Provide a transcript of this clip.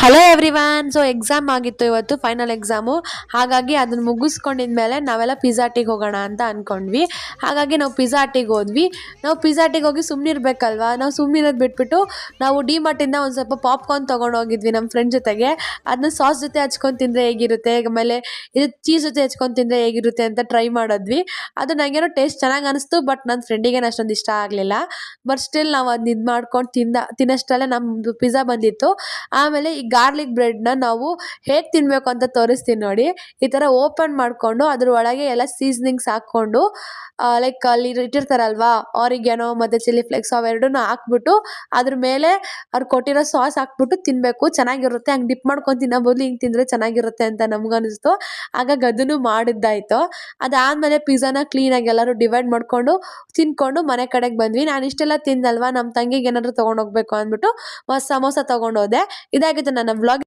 Hello everyone. So exam ಆಗಿತ್ತು ಇವತ್ತು, final exam. ಹಾಗಾಗಿ ಅದನ್ನ ಮುಗಿಸ್ಕೊಂಡಿದ್ಮೇಲೆ ನಾವೆಲ್ಲ ಪಿಜ್ಜಾ ಹಟ್ಟಿಗೆ ಹೋಗೋಣ ಅಂತ ಅಂದ್ಕೊಂಡ್ವಿ. ಹಾಗಾಗಿ ನಾವು ಪಿಜ್ಜಾ ಹಟ್ಟಿಗೆ ಹೋದ್ವಿ. ನಾವು ಪಿಜ್ಜಾ ಹಟ್ಟಿಗೆ ಹೋಗಿ ಸುಮ್ಮನಿರ್ಬೇಕಲ್ವಾ, ನಾವು ಸುಮ್ಮನಿರೋದು ಬಿಟ್ಬಿಟ್ಟು ನಾವು ಡಿ ಮಾರ್ಟಿಂದ ಒಂದು ಸ್ವಲ್ಪ ಪಾಪ್ಕಾರ್ನ್ ತೊಗೊಂಡು ಹೋಗಿದ್ವಿ ನಮ್ಮ ಫ್ರೆಂಡ್ ಜೊತೆಗೆ. ಅದನ್ನ ಸಾಸ್ ಜೊತೆ ಹಚ್ಕೊಂಡು ತಿಂದರೆ ಹೇಗಿರುತ್ತೆ, ಆಮೇಲೆ ಇದು ಚೀಸ್ ಜೊತೆ ಹಚ್ಕೊಂಡು ತಿಂದರೆ ಹೇಗಿರುತ್ತೆ ಅಂತ ಟ್ರೈ ಮಾಡಿದ್ವಿ. ಅದು ನನಗೇನೋ ಟೇಸ್ಟ್ ಚೆನ್ನಾಗಿ ಅನಿಸ್ತು, ಬಟ್ ನನ್ನ ಫ್ರೆಂಡಿಗೇನು ಅಷ್ಟೊಂದು ಇಷ್ಟ ಆಗಲಿಲ್ಲ. ಬಟ್ ಸ್ಟಿಲ್ ನಾವು ಅದನ್ನ ಇದು ಮಾಡ್ಕೊಂಡು ತಿನ್ನಷ್ಟರಲ್ಲೇ ನಮ್ಮದು ಪಿಜ್ಜಾ ಬಂದಿತ್ತು. ಆಮೇಲೆ ಈ ಗಾರ್ಲಿಕ್ ಬ್ರೆಡ್ನ ನಾವು ಹೇಗೆ ತಿನ್ನಬೇಕು ಅಂತ ತೋರಿಸ್ತೀನಿ ನೋಡಿ. ಈ ಥರ ಓಪನ್ ಮಾಡಿಕೊಂಡು ಅದ್ರ ಒಳಗೆ ಎಲ್ಲ ಸೀಸ್ನಿಂಗ್ಸ್ ಹಾಕ್ಕೊಂಡು, ಲೈಕ್ ಅಲ್ಲಿ ಇಟ್ಟಿರ್ತಾರಲ್ವಾ ಆರಿಗ್ಯಾನೋ ಮತ್ತು ಚಿಲ್ಲಿ ಫ್ಲೇಕ್ಸ್, ಅವೆರಡನ್ನೂ ಹಾಕ್ಬಿಟ್ಟು ಅದ್ರ ಮೇಲೆ ಅವ್ರು ಕೊಟ್ಟಿರೋ ಸಾಸ್ ಹಾಕ್ಬಿಟ್ಟು ತಿನ್ನಬೇಕು. ಚೆನ್ನಾಗಿರುತ್ತೆ. ಹಂಗೆ ಡಿಪ್ ಮಾಡ್ಕೊಂಡು ತಿನ್ನೋ ಬದಲು ಹಿಂಗೆ ತಿಂದರೆ ಚೆನ್ನಾಗಿರುತ್ತೆ ಅಂತ ನಮಗನ್ನಿಸ್ತು. ಹಾಗಾಗಿ ಅದನ್ನು ಮಾಡಿದ್ದಾಯಿತು. ಅದಾದಮೇಲೆ ಪಿಜ್ಜಾನ ಕ್ಲೀನಾಗಿ ಎಲ್ಲರೂ ಡಿವೈಡ್ ಮಾಡಿಕೊಂಡು ತಿಂದ್ಕೊಂಡು ಮನೆ ಕಡೆಗೆ ಬಂದ್ವಿ. ನಾನು ಇಷ್ಟೆಲ್ಲ ತಿಂದಲ್ವಾ, ನಮ್ಮ ತಂಗಿಗೆ ಏನಾದರೂ ತೊಗೊಂಡೋಗ್ಬೇಕು ಅಂದ್ಬಿಟ್ಟು ಸಮೋಸ ತೊಗೊಂಡೋದೆ. ಇದಾಗಿತ್ತು ನನ್ನ ವ್ಲಾಗ್.